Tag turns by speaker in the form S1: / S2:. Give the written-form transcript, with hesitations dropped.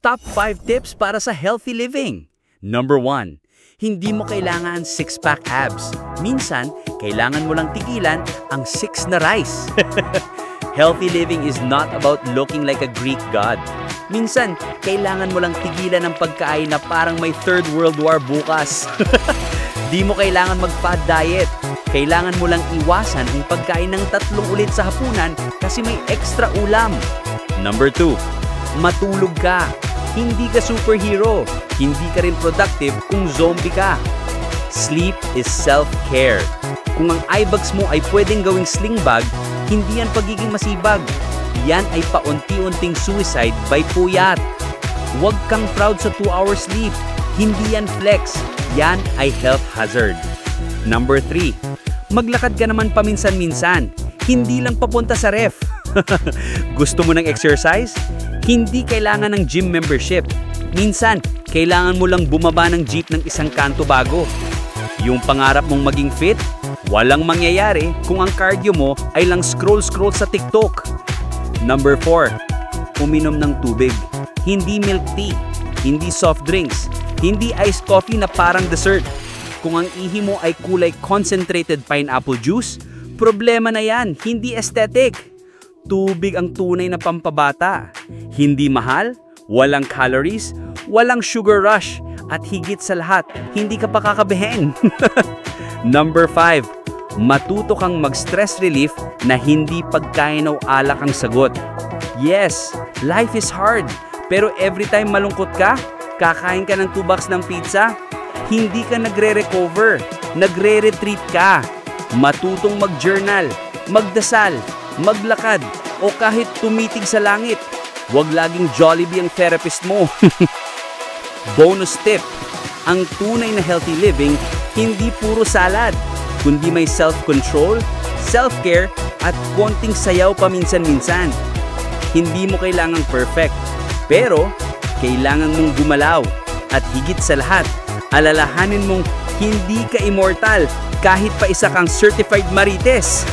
S1: Top 5 tips para sa healthy living. Number 1. Hindi mo kailangan 6-pack abs. Minsan, kailangan mo lang tigilan ang 6 na rice. Healthy living is not about looking like a Greek god. Minsan, kailangan mo lang tigilan ang pagkain na parang may Third World War bukas. Di mo kailangan mag-fad diet. Kailangan mo lang iwasan ang pagkain ng 3 ulit sa hapunan kasi may extra ulam. Number 2. Matulog ka. Hindi ka superhero. Hindi ka rin productive kung zombie ka. Sleep is self-care. Kung ang eye bags mo ay pwedeng gawing sling bag, hindi yan pagiging masibag. Yan ay paunti-unting suicide by puyat. Huwag kang proud sa 2-hour sleep. Hindi yan flex. Yan ay health hazard. Number 3. Maglakad ka naman paminsan-minsan. Hindi lang papunta sa ref. Gusto mo ng exercise? Hindi kailangan ng gym membership. Minsan, kailangan mo lang bumaba ng jeep ng isang kanto bago. Yung pangarap mong maging fit, walang mangyayari kung ang cardio mo ay lang scroll-scroll sa TikTok. Number 4. Uminom ng tubig. Hindi milk tea, hindi soft drinks, hindi iced coffee na parang dessert. Kung ang ihi mo ay kulay concentrated pineapple juice, problema na yan, hindi aesthetic. Tubig ang tunay na pampabata. Hindi mahal, walang calories, walang sugar rush, at higit sa lahat, hindi ka pa kakabihin. Number 5. Matuto kang mag-stress relief na hindi pagkain o alak ang sagot. Yes, life is hard, pero every time malungkot ka, kakain ka ng 2 box ng pizza, hindi ka nagre-recover, nagre-retreat ka. Matutong mag-journal, magdasal, maglakad, o kahit tumitig sa langit. Huwag laging Jollibee ang therapist mo. Bonus tip, ang tunay na healthy living, hindi puro salad, kundi may self-control, self-care, at konting sayaw paminsan-minsan. Hindi mo kailangang perfect, pero kailangan mong gumalaw. At higit sa lahat, alalahanin mong hindi ka immortal kahit pa isa kang certified marites.